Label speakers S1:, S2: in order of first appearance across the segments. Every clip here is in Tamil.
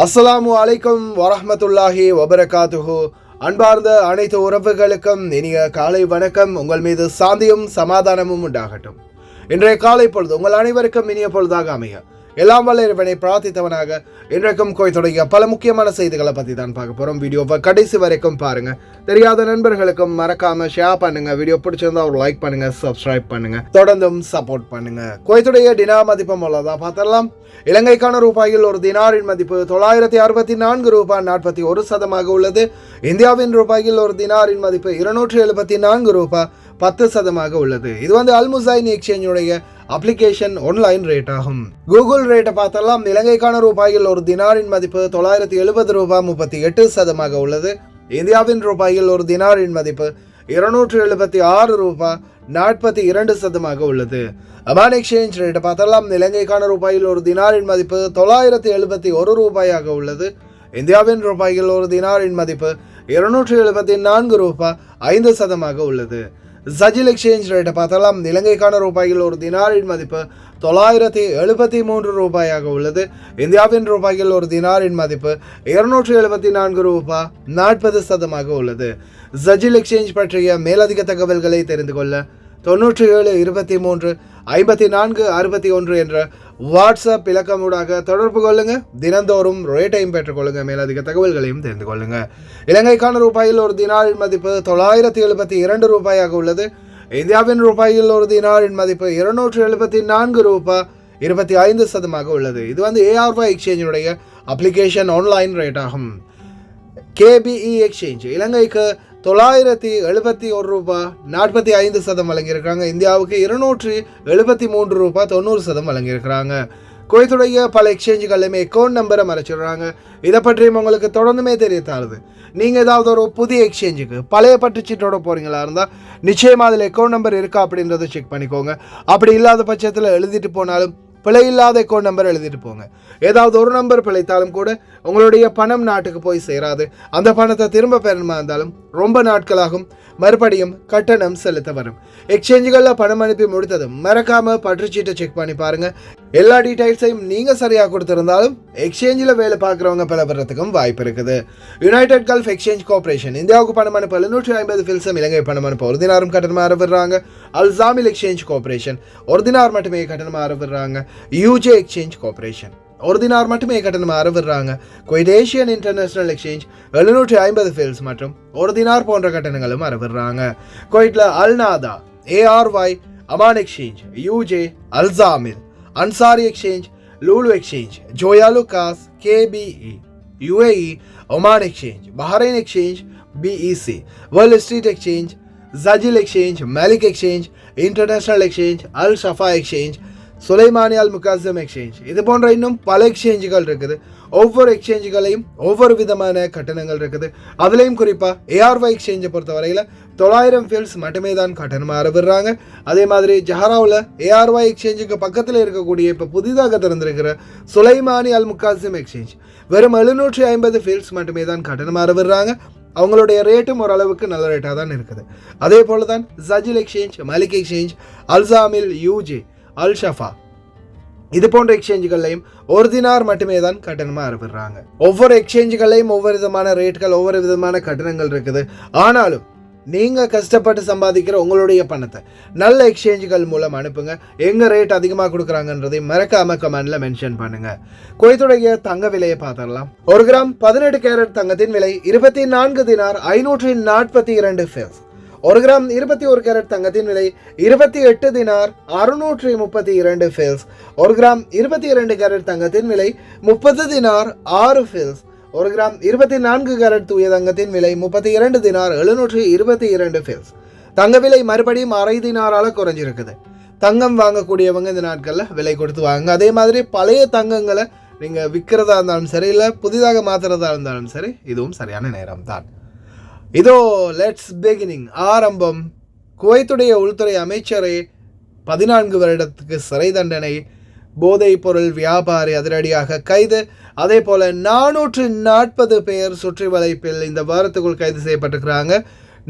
S1: அஸ்ஸலாமு அலைக்கும் வரஹ்மத்துல்லாஹி வபரகாத்துஹு. அன்பார்ந்த அனைத்து உறவுகளுக்கும் இனிய காலை வணக்கம். உங்கள் மீது சாந்தியும் சமாதானமும் உண்டாகட்டும். இன்றைய காலை பொழுது உங்கள் அனைவருக்கும் இனிய பொழுதாக அமைய எல்லாம் வல்ல இறைவனை பிரார்த்தித்தவனாக இன்றைக்கும் கோயத்துடைய பல முக்கியமான செய்திகளை பற்றி தான் பார்க்க போகிறோம். வீடியோவை கடைசி வரைக்கும் பாருங்க. தெரியாத நண்பர்களுக்கும் மறக்காம ஷேர் பண்ணுங்க. வீடியோ பிடிச்சிருந்தா ஒரு லைக் பண்ணுங்க, சப்ஸ்கிரைப் பண்ணுங்க, தொடர்ந்தும் சப்போர்ட் பண்ணுங்க. குவைத்துடைய டினார் மதிப்பு மூலதான் பார்த்தரலாம். இலங்கைக்கான ரூபாயில் ஒரு தினாரின் மதிப்பு 964 ரூபாய் 41 சதமாக உள்ளது. இந்தியாவின் ரூபாயில் ஒரு தினாரின் மதிப்பு 274 ரூபாய் 10 சதமாக உள்ளது. இது அல்முசைன் எக்ஸ்சேஞ்சுடைய அப்ளிகேஷன் ஆன்லைன் ரேட் ஆகும். கூகுள் ரேட்டை பார்த்தலாம். இலங்கைக்கான ரூபாயில் ஒரு தினாரின் மதிப்பு 970 ரூபாய் 38 சதமாக உள்ளது. இந்தியாவின் ரூபாயில் ஒரு தினாரின் மதிப்பு 276 ரூபாய் 42 சதமாக உள்ளது. அமான் எக்ஸ்சேஞ்ச் ரேட்டை பார்த்தலாம். இலங்கைக்கான ரூபாயில் ஒரு தினாரின் மதிப்பு 971 ரூபாயாக உள்ளது. இந்தியாவின் ரூபாயில் ஒரு தினாரின் மதிப்பு 274 ரூபாய் 5 சதமாக உள்ளது. சஜில் எக்ஸ்சேஞ்ச் ரேட்டை பார்த்தலாம். இலங்கைக்கான ரூபாயில் ஒரு தினாரின் மதிப்பு 973 ரூபாயாக உள்ளது. இந்தியாவின் ரூபாயில் ஒரு தினாரின் மதிப்பு 274 ரூபாய் 40 சதமாக உள்ளது. சஜில் எக்ஸ்சேஞ்ச் பற்றிய மேலதிக தகவல்களை தெரிந்து கொள்ள 97 23 54 61 என்ற வாட்ஸ்அப் இலக்கமூடாக தொடர்பு கொள்ளுங்க. தினந்தோறும் ரேட்டையும் பெற்றுக்கொள்ளுங்க. மேலதிக தகவல்களையும் தெரிந்து கொள்ளுங்க. இலங்கைக்கான ரூபாயில் ஒரு தினாரின் மதிப்பு 972 ரூபாயாக உள்ளது. இந்தியாவின் ரூபாயில் ஒரு தினாரின் மதிப்பு 274 ரூபாய் 25 சதமாக உள்ளது. இது ARY எக்ஸ்சேஞ்சுடைய அப்ளிகேஷன் ஆன்லைன் ரேட் ஆகும். KBE எக்ஸ்சேஞ்ச் இலங்கைக்கு 971 ரூபாய் 45 சதம் வழங்கியிருக்கிறாங்க. இந்தியாவுக்கு 273 ரூபாய் 90 சதம் வழங்கியிருக்கிறாங்க. குவைத்துடைய பல எக்ஸ்சேஞ்சுகள்லையுமே அக்கௌண்ட் நம்பரை மறைச்சிடுறாங்க. இதை பற்றியும் உங்களுக்கு தொடர்ந்துமே தெரியத்தாருது. நீங்கள் ஏதாவது ஒரு புதிய எக்ஸ்சேஞ்சுக்கு பழைய பற்றுச்சீட்டோட போகிறீங்களா இருந்தால் நிச்சயமாக அதில் அக்கௌண்ட் நம்பர் இருக்கா அப்படின்றத செக் பண்ணிக்கோங்க. அப்படி இல்லாத பட்சத்தில் எழுதிட்டு போனாலும் பிழை இல்லாத அக்கௌண்ட் நம்பர் எழுதிட்டு போங்க. ஏதாவது ஒரு நம்பர் பிழைத்தாலும் கூட உங்களுடைய பணம் நாட்டுக்கு போய் சேராது. அந்த பணத்தை திரும்ப பெறணுமா இருந்தாலும் ரொம்ப நாட்களாகும். மறுபடியும் கட்டணம் செலுத்த வரும். எக்ஸ்சேஞ்சுகளில் பணம் அனுப்பி முடித்ததும் மறக்காம பற்றுச்சீட்டை செக் பண்ணி பாருங்க. எல்லா டீடைல்ஸையும் நீங்கள் சரியாக கொடுத்திருந்தாலும் எக்ஸ்சேஞ்சில் வேலை பார்க்குறவங்க பல வர்றதுக்கும் வாய்ப்பு இருக்குது. யுனைடெட் கல்ஃப் எக்ஸ்சேஞ்ச் கார்பரேஷன் இந்தியாவுக்கு பணம் அனுப்ப 750 ஃபில்ஸும் இலங்கை பணம் அனுப்ப ஒரு தினாரும் கட்டணமாக ஆரம்பிடுறாங்க. அல்சாமில் எக்ஸ்சேஞ்ச் கார்பரேஷன் ஒரு தினார் மட்டுமே கட்டணமாக ஆரம்பிடுறாங்க. யூஜே எக்ஸ்சேஞ்ச் கார்பரேஷன் ஒரு தினார் மட்டுமே கட்டணமாக ஆரம்பிடுறாங்க. குவைட் ஏஷியன் இன்டர்நேஷனல் எக்ஸ்சேஞ்ச் 750 ஃபில்ஸ் மற்றும் ஒரு தினார் போன்ற கட்டணங்களும் ஆரம்பிடுறாங்க. குவைட்ல Al Nada, ARY, Aman exchange, UAE, Al Samil, Ansari exchange, Lulu exchange, Joyalukkas, KBE, UAE, Oman exchange, Bahrain exchange, BEC, world street exchange, Jazil exchange, Malik exchange, international exchange, Al Shafa exchange, Sulaimani Al Mukasam exchange, இது போன்ற இன்னும் பல எக்ஸ்சேஞ்சுகள் இருக்குது. ஒவ்வொரு எக்ஸ்சேஞ்சுகளையும் ஒவ்வொரு விதமான கட்டணங்கள் இருக்குது. அதுலேயும் குறிப்பாக ARY எக்ஸ்சேஞ்சை பொறுத்தவரையில் 900 ஃபில்ஸ் மட்டுமே தான் கட்டணமாக ஆரம்பிடுறாங்க. அதே மாதிரி ஜஹராவில் ARY எக்ஸ்சேஞ்சுக்கு பக்கத்தில் இருக்கக்கூடிய இப்போ புதிதாக திறந்திருக்கிற சுலைமானி அல் முகாசம் எக்ஸ்சேஞ்ச் வெறும் 750 ஃபில்ஸ் மட்டுமே தான் கட்டணமாக ஆரம்பிடுறாங்க. அவங்களுடைய ரேட்டும் ஓரளவுக்கு நல்ல ரேட்டாக தான் இருக்குது. அதே போல தான் ஜஜில் எக்ஸ்சேஞ்ச், மலிக் எக்ஸ்சேஞ்ச், அல்சாமில், யூஜே, அல் ஷஃபா இது போன்ற எக்ஸ்சேஞ்சுகளையும் ஒரு தினார் மட்டுமே தான் கட்டணமாக ஆரம்பிடுறாங்க. ஒவ்வொரு எக்ஸ்சேஞ்சுகளையும் ஒவ்வொரு விதமான ரேட்கள், ஒவ்வொரு விதமான கட்டணங்கள் இருக்குது. ஆனாலும் நீங்கள் கஷ்டப்பட்டு சம்பாதிக்கிற உங்களுடைய பணத்தை நல்ல எக்ஸ்சேஞ்சுகள் மூலம் அனுப்புங்க. எங்கே ரேட் அதிகமாக கொடுக்குறாங்கன்றதை மறக்காம கமெண்ட்ல மென்ஷன் பண்ணுங்க. குவைத்துடைய தங்க விலையை பார்த்துடலாம். 1 கிராம் 18 கேரட் தங்கத்தின் விலை 24 தினார் 542 ஃபில்ஸ். 1 கிராம் 21 கேரட் தங்கத்தின் விலை 28 தினார் 632 ஃபில்ஸ். 1 கிராம் 22 கேரட் தங்கத்தின் விலை 30 தினார் 6 ஃபில்ஸ். 1 கிராம் 24 கேரட் தூய தங்கத்தின் விலை 32 தினார் 722 ஃபில்ஸ். தங்க விலை மறுபடியும் அரை தினாரால குறைஞ்சிருக்குது. தங்கம் வாங்கக்கூடியவங்க இந்த நாட்களில் விலை கொடுத்து வாங்க. அதே மாதிரி பழைய தங்கங்களை நீங்கள் விற்கிறதா இருந்தாலும் சரி, இல்லை புதிதாக மாற்றுறதா இருந்தாலும் சரி, இதுவும் சரியான நேரம் தான். இதோ லெட்ஸ் பிகினிங் ஆரம்பம். குவைத்துடைய உள்துறை அமைச்சரை 14 வருடத்துக்கு சிறை தண்டனை. போதைப் பொருள் வியாபாரி அதிரடியாக கைது. அதே போல 440 பேர் சுற்றி வளைப்பில் இந்த வாரத்துக்குள் கைது செய்யப்பட்டிருக்கிறாங்க.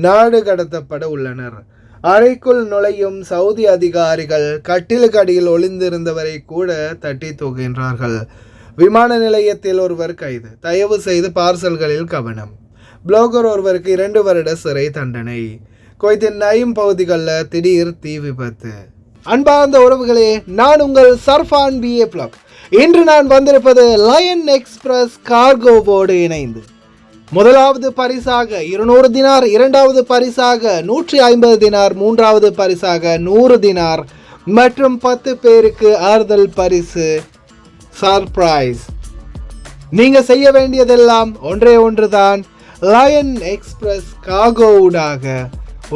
S1: நாடு கடத்தப்பட உள்ளனர். அறைக்குள் நுழையும் சவுதி அதிகாரிகள் கட்டிலுக்கு அடியில் ஒளிந்திருந்தவரை கூட தட்டி தூக்குகின்றார்கள். விமான நிலையத்தில் ஒருவர் கைது, தயவு செய்து பார்சல்களில் கவனம். புளோகர் ஒருவருக்கு 2 வருட சிறை தண்டனை. குவைத்தின் நயம் பகுதிகளில் திடீர் தீ விபத்து. அன்பார்ந்த உறவுகளே, நான் உங்கள் சர்ஃபான் BA Vlog. இன்று நான் வந்திருப்பது லயன் எக்ஸ்பிரஸ் கார்கோவோடு இணைந்து முதலாவது பரிசாக 200 தினார், இரண்டாவது பரிசாக 150 தினார், மூன்றாவது பரிசாக 100 தினார் மற்றும் 10 பேருக்கு ஆறுதல் பரிசு சர்ப்ரைஸ். நீங்க செய்ய வேண்டியதெல்லாம் ஒன்றே ஒன்றுதான். லயன் எக்ஸ்பிரஸ் கார்கோவுடாக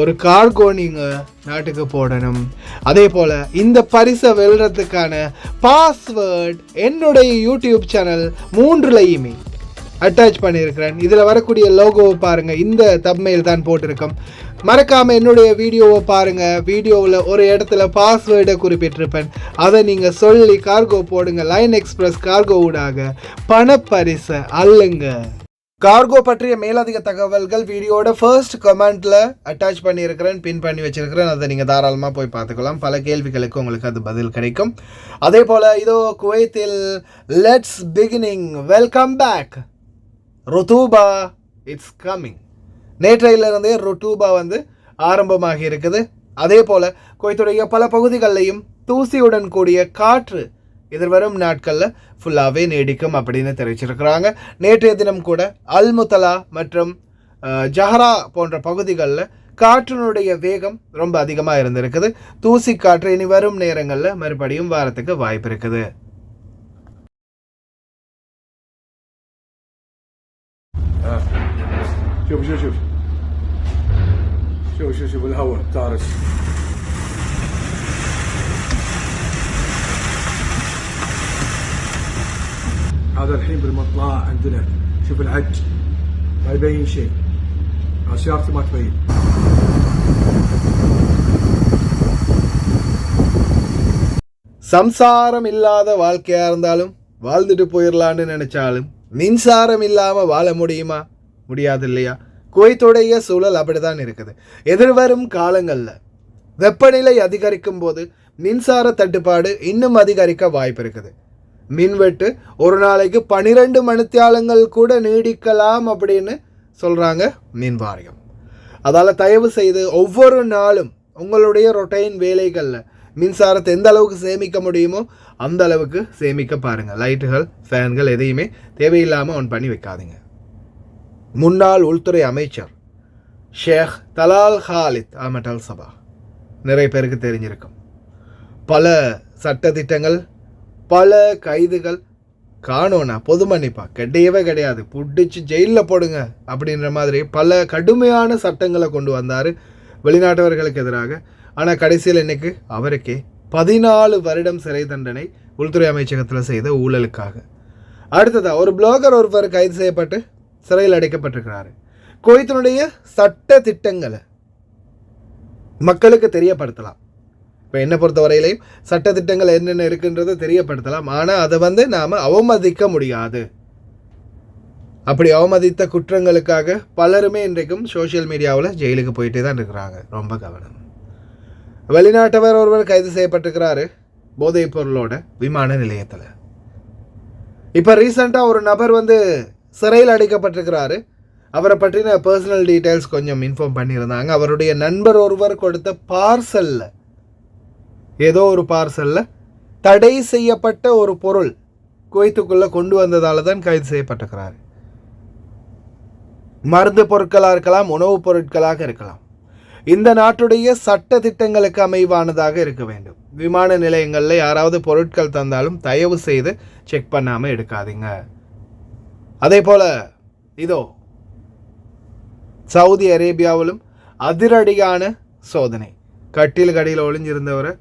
S1: ஒரு கார்கோ நீங்க நாட்டுக்கு போடணும். அதே போல இந்த பரிசை வெல்றதுக்கான பாஸ்வேர்ட் என்னுடைய யூடியூப் சேனல் 3லையுமே அட்டாச் பண்ணியிருக்கிறேன். இதில் வரக்கூடிய லோகோவை பாருங்கள், இந்த தம்ப்மெயில் தான் போட்டிருக்கோம். மறக்காமல் என்னுடைய வீடியோவை பாருங்கள். வீடியோவில் ஒரு இடத்துல பாஸ்வேர்டை குறிப்பிட்டிருப்பேன், அதை நீங்கள் சொல்லி கார்கோ போடுங்க. லயன் எக்ஸ்பிரஸ் கார்கோவுடாக பணப்பரிசை அல்லுங்க. கார்கோ பற்றிய மேலதிக தகவல்கள் வீடியோட ஃபர்ஸ்ட் கமெண்ட்டில் அட்டாச் பண்ணியிருக்கிறேன், பின் பண்ணி வச்சிருக்கிறேன். அதை நீங்கள் தாராளமாக போய் பார்த்துக்கலாம். பல கேள்விகளுக்கு உங்களுக்கு அது பதில் கிடைக்கும். அதே போல் இதோ குவைத்தில் லெட்ஸ் பிகினிங், வெல்கம் பேக். ருத்தூபா இட்ஸ் கம்மிங். நேற்றையிலிருந்தே ருத்தூபா ஆரம்பமாகி இருக்குது. அதே போல் குவைத்துடைய பல பகுதிகளிலையும் தூசியுடன் கூடிய காற்று எதிர்வரும் நாட்களில் ஃபுல்லாகவே நீடிக்கும் அப்படின்னு தெரிவிச்சிருக்கிறாங்க. நேற்றைய தினம் கூட அல்முத்தலா மற்றும் ஜஹரா போன்ற பகுதிகளில் காற்றினுடைய வேகம் ரொம்ப அதிகமாக இருந்திருக்குது. தூசி காற்று இனி வரும் நேரங்களில் மறுபடியும் வாரத்துக்கு வாய்ப்பு இருக்குது.
S2: شوف شوف شوف شوف شوف شوف الهواء طارق. هذا الحين بالمطلع عندنا شوف العج ما يبين شيء، سيارتي ما تبين.
S1: சம்சாரம் இல்லாத வாழ்க்கையா இருந்தாலும் வாழ்ந்துட்டு போயிடலான்னு நினைச்சாலும் மின்சாரம் இல்லாமல் வாழ முடியுமா? முடியாது இல்லையா? குவைத்துடைய சூழல் அப்படிதான் இருக்குது. எதிர்வரும் காலங்களில் வெப்பநிலை அதிகரிக்கும் போது மின்சார தட்டுப்பாடு இன்னும் அதிகரிக்க வாய்ப்பு இருக்குது. மின்வெட்டு ஒரு நாளைக்கு 12 மணித்தியாலங்கள் கூட நீடிக்கலாம் அப்படின்னு சொல்கிறாங்க மின் வாரியம். அதால் தயவு செய்து ஒவ்வொரு நாளும் உங்களுடைய ரொட்டைன் வேலைகளில் மின்சாரத்தை எந்த அளவுக்கு சேமிக்க முடியுமோ அந்த அளவுக்கு சேமிக்க பாருங்கள். லைட்டுகள், ஃபேன்கள் எதையுமே தேவையில்லாமல் ஆன் பண்ணி வைக்காதீங்க. முன்னாள் உள்துறை அமைச்சர் ஷேக் தலால் ஹாலித் அஹ்மத் அல் சபா நிறைய பேருக்கு தெரிஞ்சிருக்கும். பல சட்டத்திட்டங்கள், பல கைதுகள் காணோனா பொது மன்னிப்பா கிடையவே கிடையாது, பிடிச்சி ஜெயிலில் போடுங்க அப்படின்ற மாதிரி பல கடுமையான சட்டங்களை கொண்டு வந்தார் வெளிநாட்டவர்களுக்கு எதிராக. ஆனால் கடைசியில் இன்னைக்கு அவருக்கே 14 வருடம் சிறை தண்டனை உள்துறை அமைச்சகத்தில் செய்த ஊழலுக்காக. அடுத்ததாக ஒரு புளோகர் ஒருவர் கைது செய்யப்பட்டு சிறையில் அடைக்கப்பட்டிருக்கிறாரு. குவைத்தினுடைய சட்ட திட்டங்களை மக்களுக்கு தெரியப்படுத்தலாம். இப்போ என்னை பொறுத்தவரையிலையும் சட்ட திட்டங்கள் என்னென்ன இருக்குன்றதை தெரியப்படுத்தலாம். ஆனால் அதை நாம் அவமதிக்க முடியாது. அப்படி அவமதித்த குற்றங்களுக்காக பலருமே இன்றைக்கும் சோஷியல் மீடியாவில் ஜெயிலுக்கு போயிட்டே தான் இருக்கிறாங்க. ரொம்ப கவனம். வெளிநாட்டவர் ஒருவர் கைது செய்யப்பட்டிருக்கிறாரு போதைப் பொருளோட விமான நிலையத்தில். இப்போ ரீசெண்டாக ஒரு நபர் சிறையில் அடைக்கப்பட்டிருக்கிறாரு. அவரை பற்றின பர்சனல் டீட்டெயில்ஸ் கொஞ்சம் இன்ஃபார்ம் பண்ணியிருந்தாங்க. அவருடைய நண்பர் ஒருவர் கொடுத்த பார்சலில், ஏதோ ஒரு பார்சலில் தடை செய்யப்பட்ட ஒரு பொருள் குவைத்துக்குள்ளே கொண்டு வந்ததால் தான் கைது செய்யப்பட்டிருக்கிறாரு. மருந்து பொருட்களாக இருக்கலாம், உணவுப் பொருட்களாக இருக்கலாம். இந்த நாட்டுடைய சட்ட திட்டங்களுக்கு அமைவானதாக இருக்க வேண்டும். விமான நிலையங்களில் யாராவது பொருட்கள் தந்தாலும் தயவு செய்து செக் பண்ணாமல் எடுக்காதீங்க. அதே போல் இதோ சவுதி அரேபியாவிலும் அதிரடியான சோதனை. கட்டில் கடியில் ஒளிஞ்சிருந்தவரை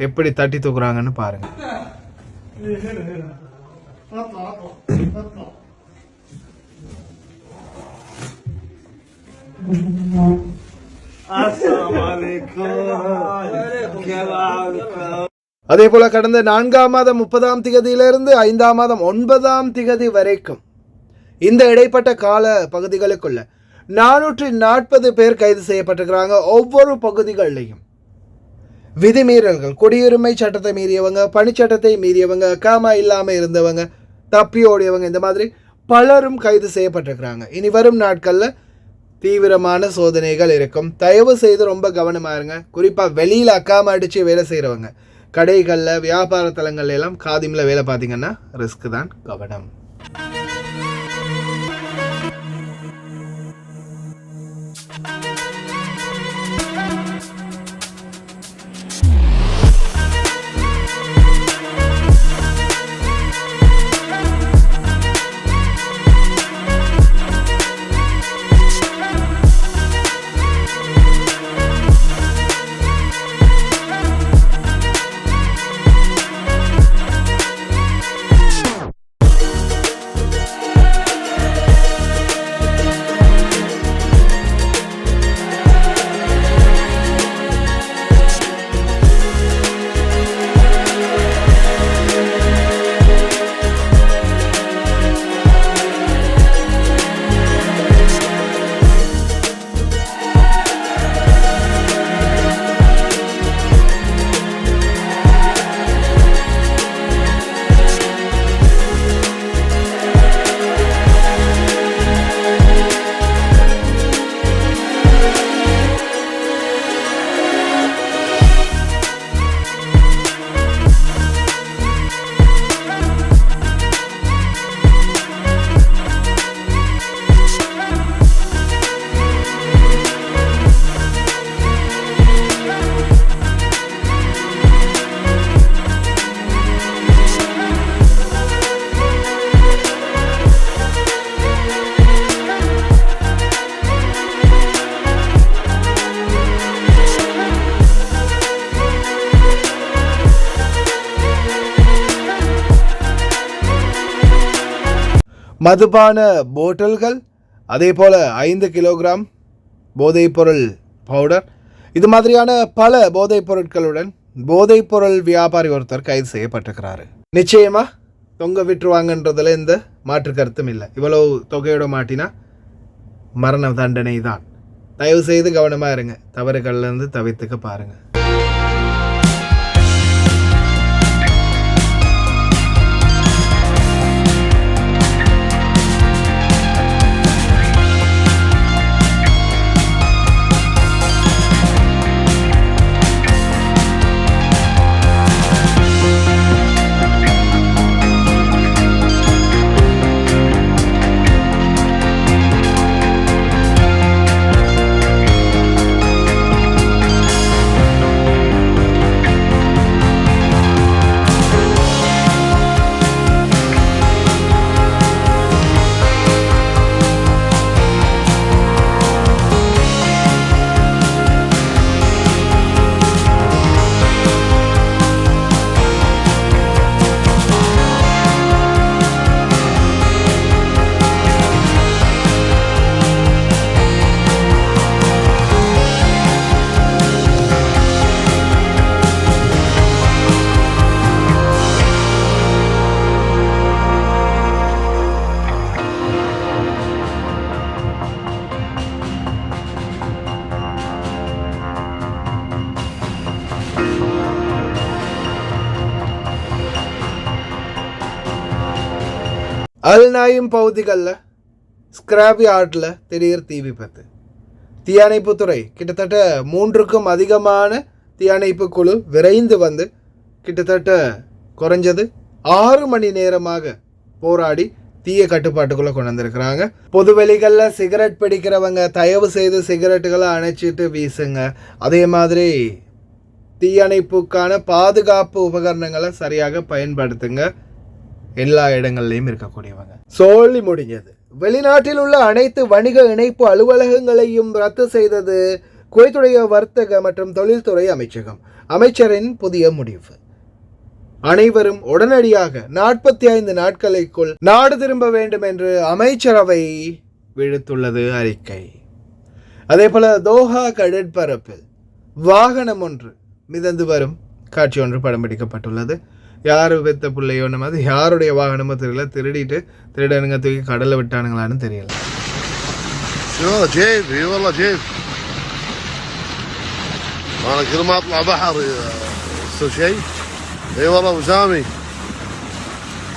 S1: எப்படி தட்டி தூக்குறாங்கன்னு பாருங்க. அதே போல கடந்த 4ஆம் மாதம் 30ஆம் திகதியிலிருந்து 5ஆம் மாதம் 9ஆம் திகதி வரைக்கும் இந்த இடைப்பட்ட கால பகுதிகளுக்குள்ள 440 பேர் கைது செய்யப்பட்டிருக்கிறாங்க. ஒவ்வொரு பகுதிகளிலையும் விதிமீறல்கள், குடியுரிமை சட்டத்தை மீறியவங்க, பணிச்சட்டத்தை மீறியவங்க, காமா இல்லாமல் இருந்தவங்க, தப்பி ஓடியவங்க, இந்த மாதிரி பலரும் கைது செய்யப்பட்டிருக்கிறாங்க. இனி வரும் நாட்களில் தீவிரமான சோதனைகள் இருக்கும். தயவு செய்து ரொம்ப கவனமாக இருங்க. குறிப்பாக வெளியில் அக்காம அடித்து வேலை செய்கிறவங்க, கடைகளில், வியாபார தலங்கள்ல எல்லாம் காதிமில் வேலை பார்த்தீங்கன்னா ரிஸ்க் தான். கவனம். மதுபான போட்டல்கள், அதே போல் 5 கிலோகிராம் போதைப்பொருள் பவுடர், இது மாதிரியான பல போதைப் பொருட்களுடன் போதைப்பொருள் வியாபாரி ஒருத்தர் கைது செய்யப்பட்டிருக்கிறாரு. நிச்சயமாக தொங்க விட்டுருவாங்கன்றதுல எந்த மாற்று கருத்தும் இல்லை. இவ்வளவு தொகையோட மாட்டினா மரண தண்டனை தான். தயவு செய்து கவனமாக இருங்க. தவறுகள்லேருந்து தவிர்த்துக்க பாருங்கள். அல்நாயும் பகுதிகளில் ஸ்கிராப் யார்டில் திடீர் தீ விபத்து. தீயணைப்புத்துறை கிட்டத்தட்ட 3க்கும் அதிகமான தீயணைப்பு குழு விரைந்து வந்து கிட்டத்தட்ட குறைஞ்சது 6 மணி நேரமாக போராடி தீய கட்டுப்பாட்டுக்குள்ளே கொண்டு வந்திருக்கிறாங்க. பொதுவெளிகளில் சிகரெட் பிடிக்கிறவங்க தயவு செய்து சிகரெட்டுகளை அணைச்சிட்டு வீசுங்க. அதே மாதிரி தீயணைப்புக்கான பாதுகாப்பு உபகரணங்களை சரியாக பயன்படுத்துங்க. எல்லா இடங்கள்லையும் இருக்கக்கூடியவங்க. சொல்லி முடிஞ்சது. வெளிநாட்டில் உள்ள அனைத்து வணிக இணைப்பு அலுவலகங்களையும் ரத்து செய்தது குவைத்துடைய வர்த்தக மற்றும் தொழில்துறை அமைச்சகம். அமைச்சரின் புதிய முடிவு. அனைவரும் உடனடியாக 45 நாட்களுக்குள் நாடு திரும்ப வேண்டும் என்று அமைச்சரவை விடுத்துள்ளது அறிக்கை. அதே போல தோஹா கடற்பரப்பில் வாகனம் ஒன்று மிதந்து வரும் காட்சி ஒன்று படம் பிடிக்கப்பட்டுள்ளது. யார் வெத்த பிள்ளையோ நம்ம அது யாருடைய வாகனமோ தெரியல. திருடிட்டு திருடனுங்க தூக்கி கடலில் விட்டானுங்களான்னு தெரியல.
S3: والله جيب انا كل ما اطلع بحر يصير شيء. اي والله وسامي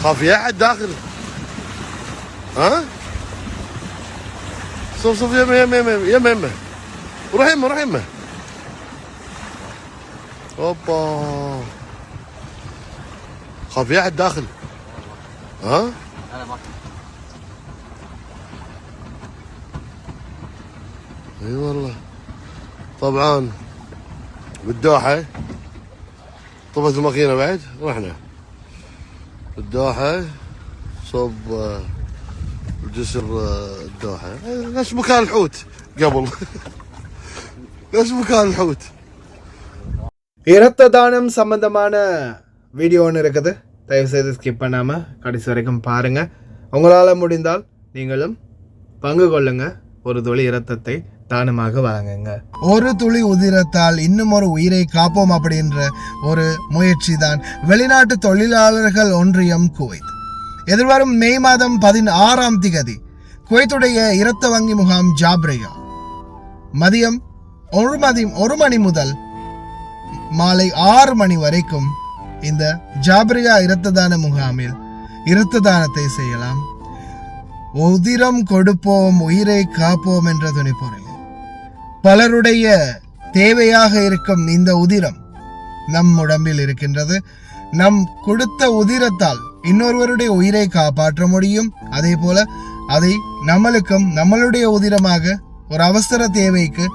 S3: خاف في احد داخل. ها؟ صف يمه يمه يمه يمه يمه. روح يمه روح يمه. اوبا. خاف في احد داخل. ها؟ اي والله. طبعا بالدوحة طبت الماكينة بعد رحنا بالدوحة صوب الجسر الدوحة نفس مكان الحوت قبل نفس مكان الحوت.
S1: இரத்த தானம் சம்பந்தமான வீடியோ ஒன்று இருக்குது. தயவுசெய்து ஸ்கிப் பண்ணாமல் கடைசி வரைக்கும் பாருங்கள். உங்களால் முடிந்தால் நீங்களும் பங்கு கொள்ளுங்க. ஒரு துளி இரத்தத்தை தானமாக வழங்குங்க. ஒரு துளி உதிரத்தால் இன்னும் ஒரு உயிரை காப்போம் அப்படின்ற ஒரு முயற்சி தான் வெளிநாட்டு தொழிலாளர்கள் ஒன்றியம் குவைத். எதிர்வரும் மே மாதம் 16 குவைத்துடைய இரத்த வங்கி முகாம் ஜாப்ரியா மதியம் 1 மணி முதல் மாலை 6 மணி வரைக்கும் இந்த ஜாப்ரியா இரத்த தான முகாமில் இரத்த தானத்தை செய்யலாம். உதிரம் கொடுப்போம் உயிரை காப்போம் என்ற துணிப்பொருள் பலருடைய தேவையாக இருக்கும் இந்த உதிரம் நம் உடம்பில் இருக்கின்றது. நம் கொடுத்த உதிரத்தால் இன்னொருவருடைய உயிரை காப்பாற்ற முடியும். அதே போல அதை நம்மளுக்கும் நம்மளுடைய உதிரமாக ஒரு அவசர தேவைக்கு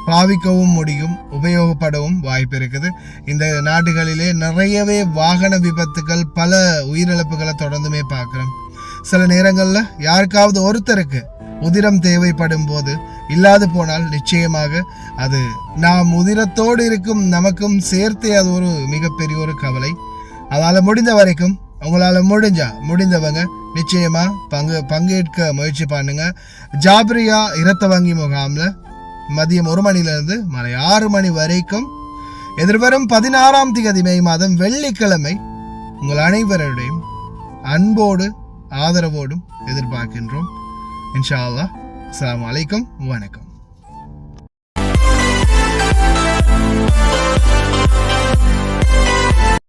S1: பாவிக்கவும் முடியும், உபயோகப்படவும் வாய்ப்பு இருக்குது. இந்த நாடுகளிலே நிறையவே வாகன விபத்துகள் பல உயிரிழப்புகளை தொடர்ந்துமே பார்க்குறோம். சில நேரங்களில் யாருக்காவது ஒருத்தருக்கு உதிரம் தேவைப்படும் போது இல்லாது போனால் நிச்சயமாக அது நாம் உதிரத்தோடு இருக்கும் நமக்கும் சேர்த்து அது ஒரு மிகப்பெரிய ஒரு கவலை. அதால் முடிந்த வரைக்கும் உங்களால் முடிந்தவங்க நிச்சயமா பங்கேற்க முயற்சி பண்ணுங்க. ஜாப்ரியா இரத்த வங்கி முகாமில் மதியம் 1 மணிலிருந்து மாலை 6 மணி வரைக்கும் எதிர்வரும் 16 மே மாதம் வெள்ளிக்கிழமை உங்கள் அனைவருடையும் அன்போடு ஆதரவோடும் எதிர்பார்க்கின்றோம். இன்ஷா அல்லாஹ். அஸ்ஸலாமு அலைக்கும். வணக்கம்.